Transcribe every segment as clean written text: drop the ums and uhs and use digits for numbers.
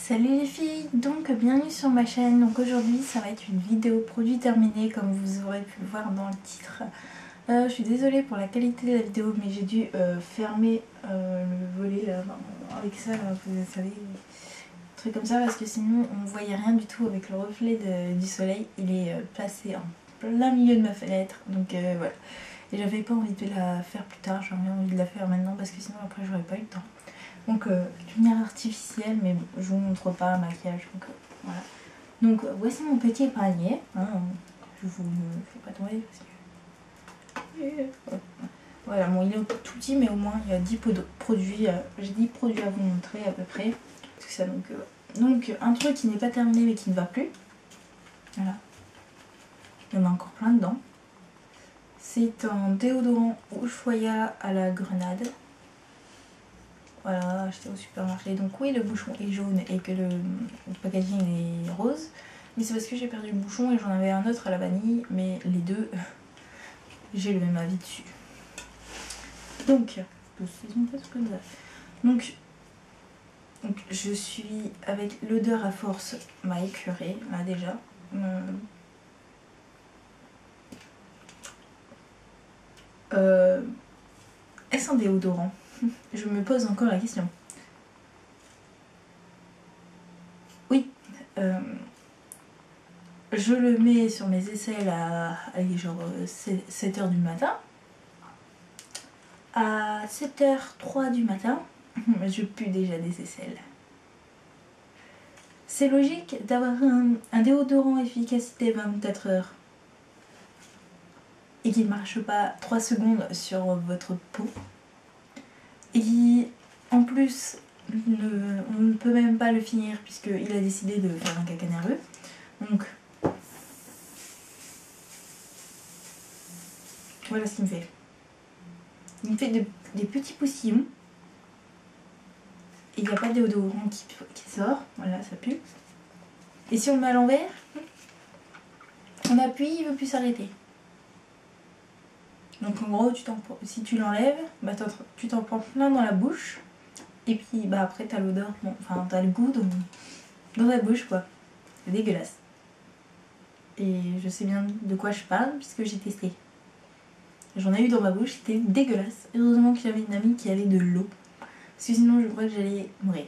Salut les filles, donc bienvenue sur ma chaîne. Donc aujourd'hui ça va être une vidéo produit terminé comme vous aurez pu le voir dans le titre. Je suis désolée pour la qualité de la vidéo mais j'ai dû fermer le volet là, avec ça là, vous savez, un truc comme ça parce que sinon on ne voyait rien du tout avec le reflet du soleil. Il est placé en plein milieu de ma fenêtre donc voilà. Et j'avais pas envie de la faire plus tard, j'avais envie de la faire maintenant parce que sinon après j'aurais pas eu le temps. Donc lumière artificielle, mais bon, je vous montre pas un maquillage, donc voilà. Donc voici mon petit panier, hein, je vous fais pas tomber parce que... Voilà, bon il est tout petit mais au moins il y a 10 produits, j'ai 10 produits à vous montrer à peu près. Tout ça, donc un truc qui n'est pas terminé mais qui ne va plus, voilà. Il y en a encore plein dedans. C'est un déodorant Ushuaïa à la grenade. Voilà, acheté au supermarché. Donc oui, le bouchon est jaune et que le packaging est rose. Mais c'est parce que j'ai perdu le bouchon et j'en avais un autre à la vanille. Mais les deux, j'ai le même avis dessus. Donc je suis avec l'odeur à force m'a écœurée, là déjà. Est-ce un déodorant? Je me pose encore la question. Oui, je le mets sur mes aisselles à genre 7h du matin. À 7h03 du matin, je pue déjà des aisselles. C'est logique d'avoir un déodorant efficacité 24 heures et qui ne marche pas 3 secondes sur votre peau. Et qui, en plus, on ne peut même pas le finir puisqu'il a décidé de faire un caca nerveux. Donc, voilà ce qu'il me fait. Il me fait des petits poussillons. Il n'y a pas de déodorant qui sort. Voilà, ça pue. Et si on le met à l'envers, on appuie, il ne veut plus s'arrêter. Donc en gros, si tu l'enlèves, bah, tu t'en prends plein dans la bouche. Et puis bah, après, t'as l'odeur, bon, enfin t'as le goût dans ta bouche quoi. C'est dégueulasse. Et je sais bien de quoi je parle puisque j'ai testé. J'en ai eu dans ma bouche, c'était dégueulasse. Heureusement que j'avais une amie qui avait de l'eau. Parce que sinon je crois que j'allais mourir.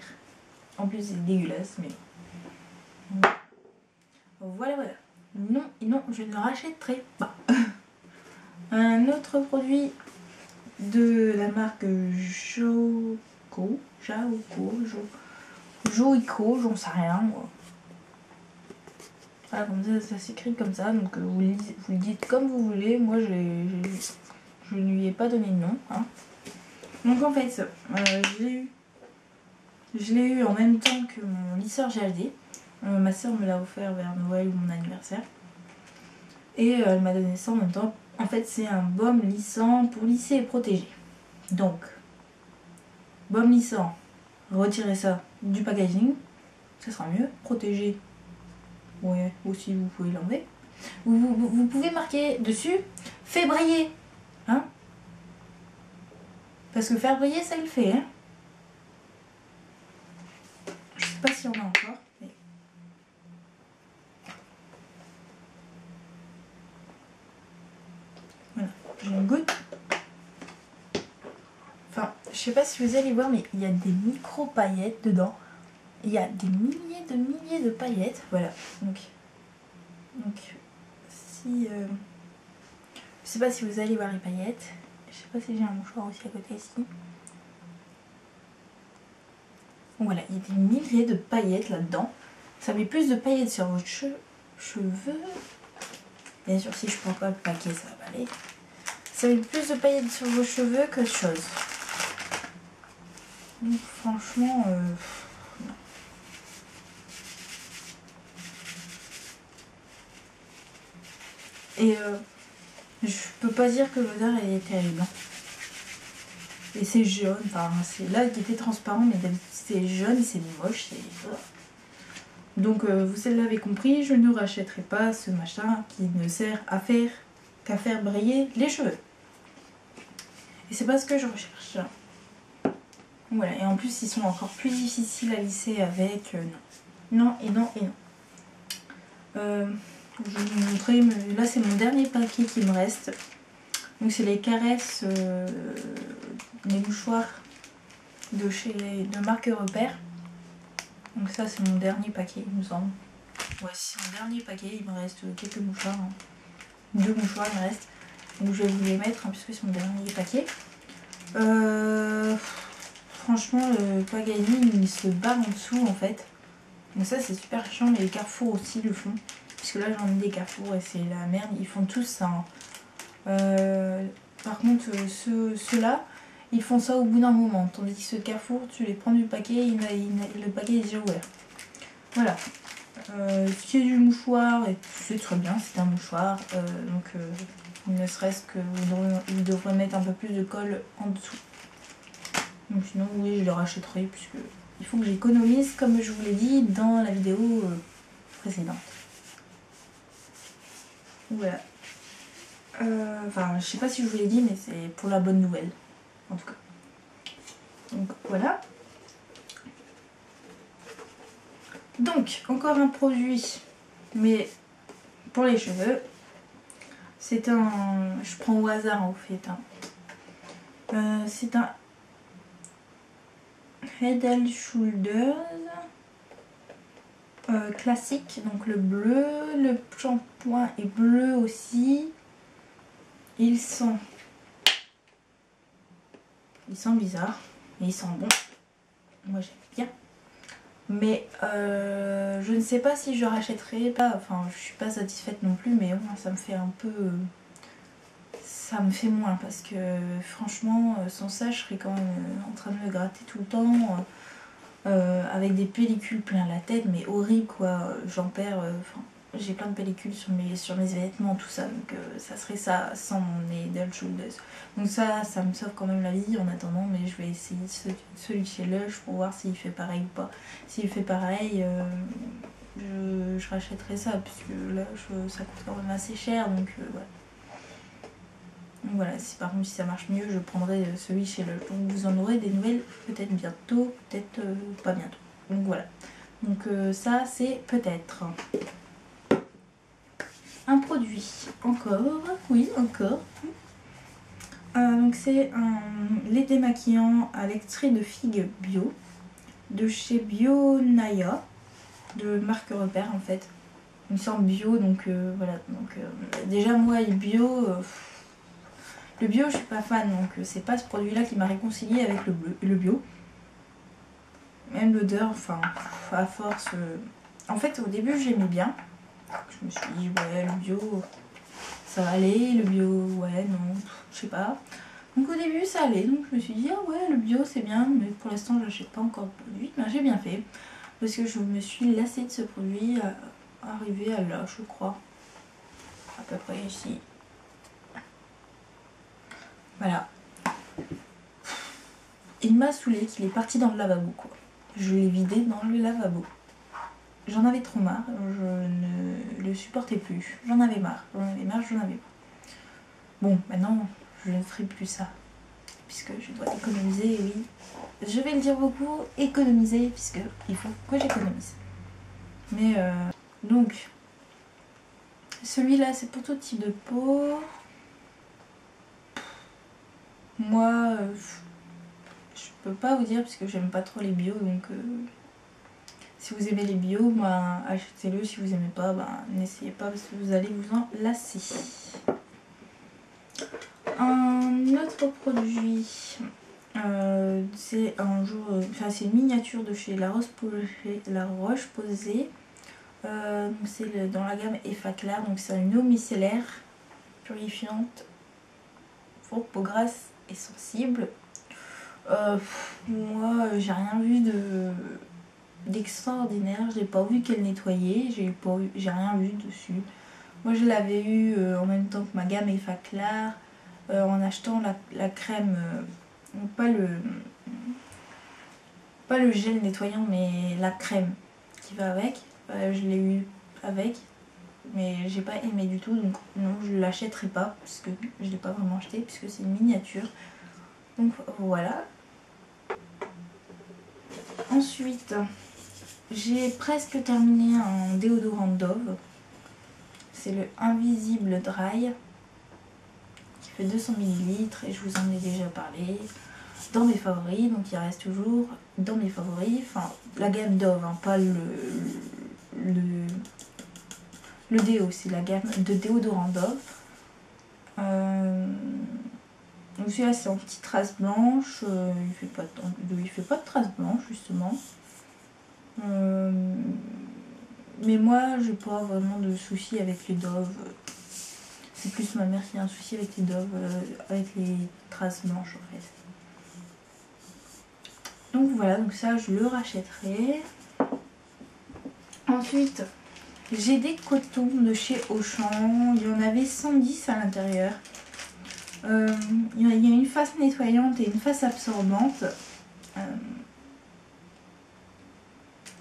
En plus c'est dégueulasse mais... Voilà. Non, je ne le rachèterai pas. Un autre produit de la marque Joico, j'en sais rien moi. Voilà, comme ça s'écrit comme ça, donc vous le dites comme vous voulez. Moi je ne lui ai pas donné de nom. Hein. Donc en fait, je l'ai eu en même temps que mon lisseur GHD. Ma soeur me l'a offert vers Noël ou mon anniversaire. Et elle m'a donné ça en même temps. En fait c'est un baume lissant pour lisser et protéger. Donc, baume lissant, retirez ça du packaging, ça sera mieux. Protéger, ouais, aussi vous pouvez l'enlever. Vous pouvez marquer dessus, fait brailler, hein. Parce que faire brailler ça il le fait, hein. Je sais pas si on a encore, mais... Voilà, j'ai une goutte. Enfin, je sais pas si vous allez voir, mais il y a des micro paillettes dedans. Il y a des milliers de paillettes. Voilà. Donc si... je sais pas si vous allez voir les paillettes. Je sais pas si j'ai un mouchoir aussi à côté ici. Donc voilà, il y a des milliers de paillettes là-dedans. Ça met plus de paillettes sur vos cheveux. Bien sûr, si je prends pas le paquet, ça va pas aller. Ça met plus de paillettes sur vos cheveux que chose. Donc franchement, non. Et je peux pas dire que l'odeur est terrible. Et c'est jaune, enfin c'est là qui était transparent, mais d'habitude c'est jaune, c'est moche. Donc vous l'avez compris, je ne rachèterai pas ce machin qui ne sert qu'à faire briller les cheveux. Et c'est pas ce que je recherche. Voilà, et en plus ils sont encore plus difficiles à lisser avec. Non. Non et non et non. Je vais vous montrer, là c'est mon dernier paquet qui me reste. Donc c'est les caresses, les mouchoirs de marque Repère. Donc ça c'est mon dernier paquet il me semble. Ouais, c'est mon dernier paquet, il me reste quelques mouchoirs. 2 mouchoirs il me reste. Donc je vais vous les mettre puisque c'est mon dernier paquet. Franchement le Pagani il se barre en dessous en fait. Donc ça c'est super chiant, mais les Carrefour aussi le font. Puisque là j'en ai des Carrefour et c'est la merde, ils font tous ça. Par contre ceux-là, ils font ça au bout d'un moment. Tandis que ce Carrefour, tu les prends du paquet, le paquet est déjà ouvert. Voilà. Ce qui est du mouchoir, et c'est très bien, c'est un mouchoir. Ne serait-ce que vous devrez mettre un peu plus de colle en dessous. Donc sinon oui je le rachèterai puisque il faut que j'économise comme je vous l'ai dit dans la vidéo précédente. Voilà. Enfin je sais pas si je vous l'ai dit mais c'est pour la bonne nouvelle en tout cas. Donc voilà. Donc encore un produit mais pour les cheveux. C'est un... Je prends au hasard en fait. C'est un Head and Shoulders classique. Donc le bleu, le shampoing est bleu aussi. Ils sont bizarres, mais ils sentent bon. Moi j'aime bien. Mais je ne sais pas si je rachèterai. Enfin, je suis pas satisfaite non plus, mais bon, ça me fait un peu... ça me fait moins parce que franchement, sans ça, je serais quand même en train de me gratter tout le temps. Avec des pellicules plein la tête, mais horrible quoi. J'en perds... j'ai plein de pellicules sur mes vêtements, tout ça, donc ça serait ça sans mon Head and Shoulders. Donc ça me sauve quand même la vie en attendant, mais je vais essayer celui chez Lush pour voir s'il fait pareil ou pas. S'il fait pareil, je rachèterai ça, puisque Lush ça coûte quand même assez cher, donc voilà. Donc voilà, si par contre si ça marche mieux, je prendrai celui chez Lush. Donc vous en aurez des nouvelles peut-être bientôt, peut-être pas bientôt. Donc voilà. Donc ça c'est peut-être un produit encore, oui encore. Donc c'est un lait démaquillant à l'extrait de figue bio de chez Bionaya, de marque Repère en fait. Il me semble bio, donc voilà. Donc déjà moi le bio je suis pas fan, donc c'est pas ce produit là qui m'a réconcilié avec le bio. Même l'odeur, enfin à force. En fait au début j'aimais bien. Je me suis dit ouais le bio ça va aller, le bio ouais non, je sais pas. Donc au début ça allait, donc je me suis dit ah ouais le bio c'est bien, mais pour l'instant j'achète pas encore de produit. Mais j'ai bien fait, parce que je me suis lassée de ce produit arrivé à là je crois. À peu près ici. Voilà. Il m'a saoulé qu'il est parti dans le lavabo quoi. Je l'ai vidé dans le lavabo. J'en avais trop marre, je ne le supportais plus. J'en avais marre, j'en avais pas. Bon, maintenant, je ne ferai plus ça. Puisque je dois économiser, oui. Je vais le dire beaucoup, économiser, puisque il faut que j'économise. Mais, donc, celui-là, c'est pour tout type de peau. Moi, je peux pas vous dire, puisque j'aime pas trop les bio, donc... si vous aimez les bio, ben, achetez-le. Si vous aimez pas, ben, n'essayez pas parce que vous allez vous en lasser. Un autre produit, c'est c'est une miniature de chez La Roche-Posay. C'est dans la gamme Effaclar, donc c'est une eau micellaire purifiante pour peau grasse et sensible. Moi, j'ai rien vu d'extraordinaire, j'ai pas vu qu'elle nettoyait, j'ai rien vu dessus. Moi je l'avais eu en même temps que ma gamme Effaclar en achetant la crème, pas le gel nettoyant mais la crème qui va avec. Je l'ai eu avec mais j'ai pas aimé du tout, donc non je l'achèterai pas parce que je l'ai pas vraiment acheté puisque c'est une miniature. Donc voilà. Ensuite, j'ai presque terminé un déodorant Dove. C'est le Invisible Dry qui fait 200 ml et je vous en ai déjà parlé dans mes favoris. Donc il reste toujours dans mes favoris. Enfin, la gamme Dove, hein, pas le déo, c'est la gamme de déodorant Dove. Donc celui-là c'est en petite trace blanche, il fait pas de trace blanche justement. Mais moi j'ai pas vraiment de soucis avec les Dove. C'est plus ma mère qui a un souci avec les Dove, avec les traces blanches en fait. Donc voilà, donc ça je le rachèterai. Ensuite j'ai des cotons de chez Auchan, il y en avait 110 à l'intérieur. Il y a une face nettoyante et une face absorbante.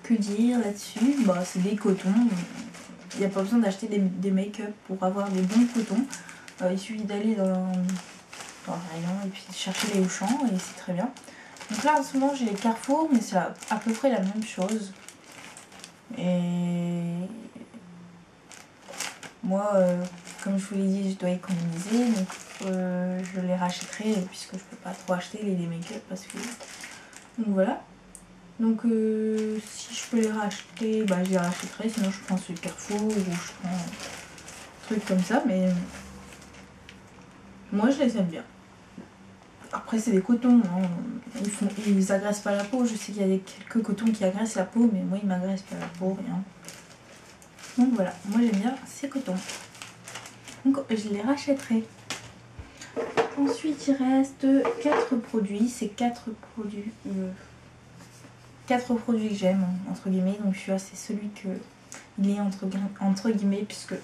Que dire là-dessus? Bah, c'est des cotons. Il n'y a pas besoin d'acheter des make-up pour avoir des bons cotons. Il suffit d'aller dans le rayon et puis de chercher les Auchan et c'est très bien. Donc là en ce moment j'ai les Carrefour, mais c'est à peu près la même chose. Et moi, comme je vous l'ai dit, je dois économiser, donc je les rachèterai puisque je peux pas trop acheter les make-up parce que... Donc voilà. Donc si je peux les racheter, bah je les rachèterai, sinon je prends celui Carrefour ou je prends un truc comme ça, mais moi je les aime bien. Après c'est des cotons, hein. Ils agressent pas la peau, je sais qu'il y a quelques cotons qui agressent la peau, mais moi ils m'agressent pas la peau, rien. Donc voilà, moi j'aime bien ces cotons. Donc je les rachèterai. Ensuite il reste 4 produits, c'est 4 produits que j'aime entre guillemets. Donc celui-là c'est celui que il est entre guillemets puisque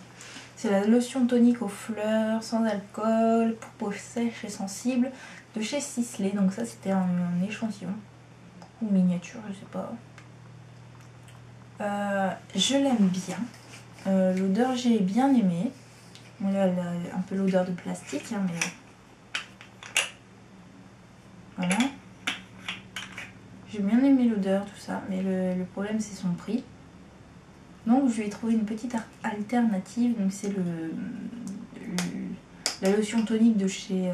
c'est la lotion tonique aux fleurs sans alcool pour peau sèche et sensible de chez Sisley. Donc ça c'était un échantillon ou miniature, je sais pas. Je l'aime bien. L'odeur j'ai bien aimé. Bon, là elle a un peu l'odeur de plastique, hein, mais voilà. J'ai bien aimé l'odeur, tout ça, mais le problème c'est son prix. Donc je vais trouver une petite alternative. Donc c'est la lotion tonique de chez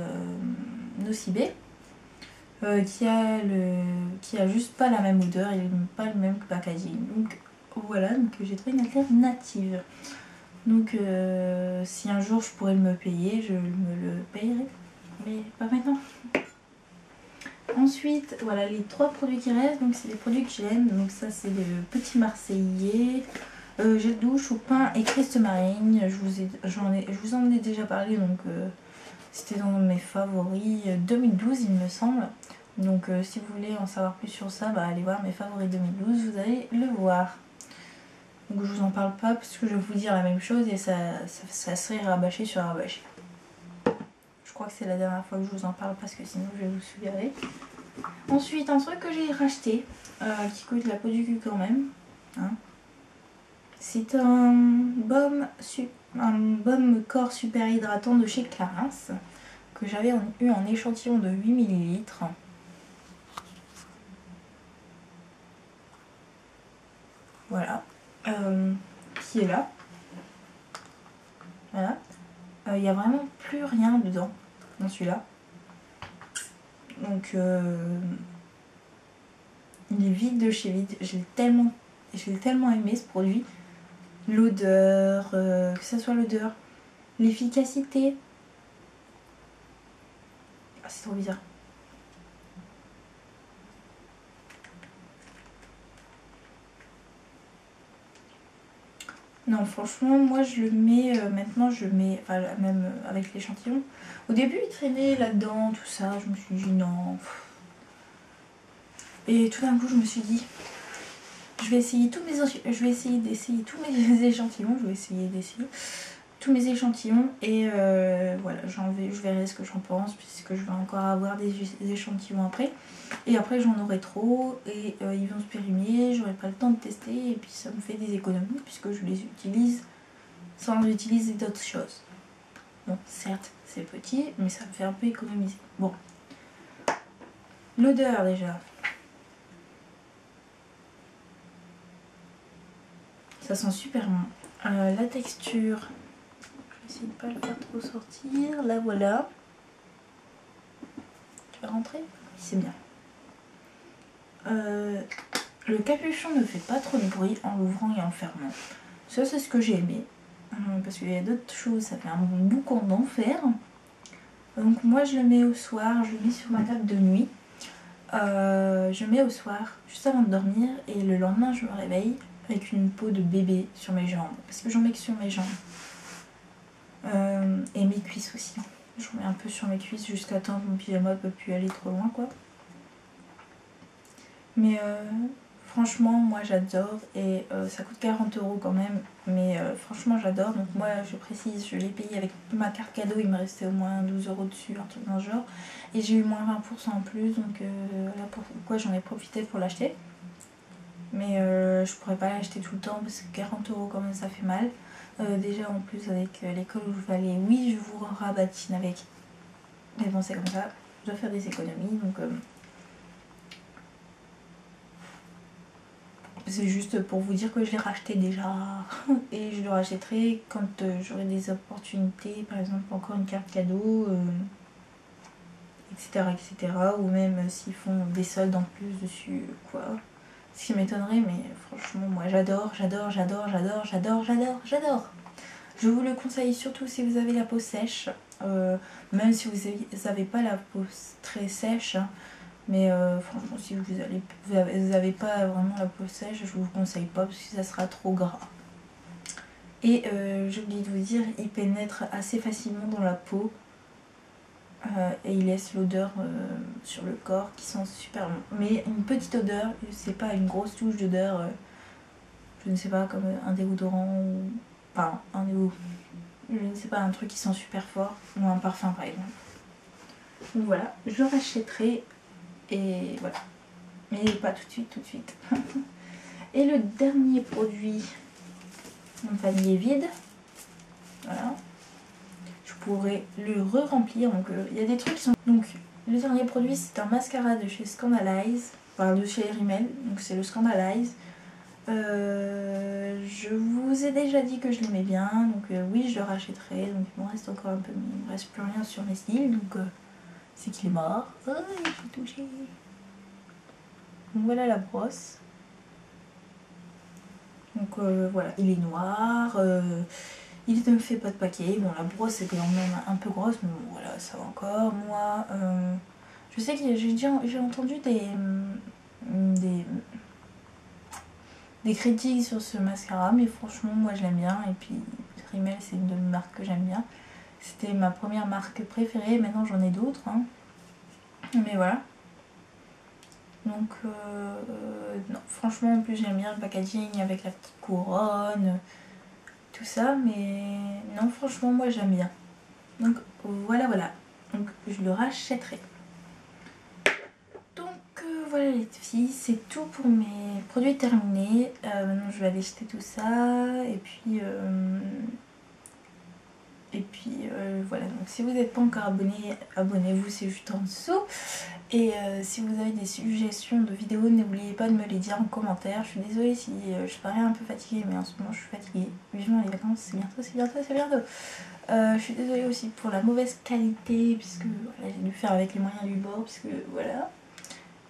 Nocibé, qui a juste pas la même odeur et pas le même packaging. Donc voilà, donc j'ai trouvé une alternative. Donc si un jour je pourrais me payer, je me le payerai, mais pas maintenant. Ensuite, voilà les 3 produits qui restent, donc c'est les produits que j'aime. Donc ça c'est le Petit Marseillais, gel douche au pain et criste marine. Je vous en ai déjà parlé, donc c'était dans mes favoris 2012 il me semble. Donc si vous voulez en savoir plus sur ça, bah, allez voir mes favoris 2012, vous allez le voir. Donc je vous en parle pas parce que je vais vous dire la même chose et ça serait rabâché sur rabâché. Je crois que c'est la dernière fois que je vous en parle parce que sinon je vais vous souvirer. Ensuite, un truc que j'ai racheté, qui coûte la peau du cul quand même, hein. C'est un baume corps super hydratant de chez Clarins, que j'avais eu en échantillon de 8 ml. Voilà, qui est là. Voilà. Il n'y a vraiment plus rien dedans, dans celui-là. Donc il est vide de chez vide. Je l'ai tellement aimé ce produit. L'odeur, que ce soit l'odeur, l'efficacité. Ah, c'est trop bizarre. Non, franchement, moi je le mets, maintenant je le mets, enfin même avec l'échantillon. Au début il traînait là-dedans, tout ça, je me suis dit non. Et tout d'un coup je me suis dit, je vais essayer tous mes échantillons, je vais essayer d'essayer tous mes échantillons et voilà, je verrai ce que j'en pense puisque je vais encore avoir des échantillons après. Et après j'en aurai trop et ils vont se périmer, j'aurai pas le temps de tester et puis ça me fait des économies puisque je les utilise sans utiliser d'autres choses. Bon, certes c'est petit mais ça me fait un peu économiser. Bon, l'odeur déjà. Ça sent super bon. La texture, je vais essayer de pas le faire trop sortir. Là voilà. Tu vas rentrer? C'est bien. Le capuchon ne fait pas trop de bruit en l'ouvrant et en le fermant. Ça c'est ce que j'ai aimé. Parce qu'il y a d'autres choses, ça fait un boucan d'enfer. Donc moi je le mets au soir, je le mets sur ma table de nuit. Je le mets au soir, juste avant de dormir, et le lendemain je me réveille avec une peau de bébé sur mes jambes. Parce que j'en mets que sur mes jambes. Et mes cuisses aussi. J'en mets un peu sur mes cuisses jusqu'à temps que mon pyjama ne peut plus aller trop loin quoi. Mais franchement moi j'adore et ça coûte 40 € quand même. Mais franchement j'adore. Donc moi je précise, je l'ai payé avec ma carte cadeau, il me restait au moins 12 € dessus, un truc dans ce genre. Et j'ai eu moins 20% en plus, donc voilà pourquoi j'en ai profité pour l'acheter. Mais je pourrais pas l'acheter tout le temps parce que 40 € quand même ça fait mal. Déjà en plus avec l'école où je vais aller, oui je vous rabatine avec. Mais bon c'est comme ça, je dois faire des économies donc... C'est juste pour vous dire que je l'ai racheté déjà et je le rachèterai quand j'aurai des opportunités, par exemple encore une carte cadeau, etc., etc. Ou même s'ils font des soldes en plus dessus, quoi. Ce qui m'étonnerait, mais franchement moi j'adore, j'adore, j'adore, j'adore, j'adore, j'adore, j'adore. Je vous le conseille surtout si vous avez la peau sèche, même si vous n'avez pas la peau très sèche. Mais franchement si vous avez pas vraiment la peau sèche, je vous conseille pas parce que ça sera trop gras. Et j'ai oublié de vous dire, il pénètre assez facilement dans la peau. Et il laisse l'odeur sur le corps qui sent super bon. Mais une petite odeur, c'est pas une grosse touche d'odeur, je ne sais pas, comme un déodorant ou... Enfin, un déo... Je ne sais pas, un truc qui sent super fort, ou un parfum par exemple. Donc voilà, je le rachèterai. Et voilà. Mais pas tout de suite, tout de suite. Et le dernier produit, mon panier est vide. Voilà. Je pourrais le re-remplir. Donc il y a des trucs qui sont... Donc le dernier produit c'est un mascara de chez Scandalize. Enfin de chez Rimmel. Donc c'est le Scandalize. Je vous ai déjà dit que je l'aimais bien. Donc oui je le rachèterai. Donc il me reste encore un peu. Mais il ne me reste plus rien sur mes cils. Donc c'est qu'il est mort. Oh je suis touchée. Donc voilà la brosse. Donc voilà, il est noir, il ne me fait pas de paquet. Bon la brosse est quand même un peu grosse, mais bon, voilà ça va encore. Moi, je sais que j'ai entendu des critiques sur ce mascara, mais franchement moi je l'aime bien. Et puis Rimmel c'est une de mes marques que j'aime bien. C'était ma première marque préférée, maintenant j'en ai d'autres. Hein. Mais voilà. Donc non, franchement en plus j'aime bien le packaging avec la petite couronne, tout ça, mais non franchement moi j'aime bien. Donc voilà voilà, donc je le rachèterai. Donc voilà les filles, c'est tout pour mes produits terminés. Maintenant je vais aller jeter tout ça et puis voilà, donc si vous n'êtes pas encore abonné, abonnez-vous, c'est juste en dessous. Et si vous avez des suggestions de vidéos, n'oubliez pas de me les dire en commentaire. Je suis désolée si je parais un peu fatiguée, mais en ce moment je suis fatiguée. Vivement les vacances, c'est bientôt, c'est bientôt, c'est bientôt. Je suis désolée aussi pour la mauvaise qualité, puisque voilà, j'ai dû faire avec les moyens du bord, puisque voilà.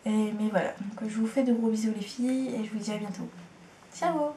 Mais voilà, donc je vous fais de gros bisous les filles, et je vous dis à bientôt. Ciao!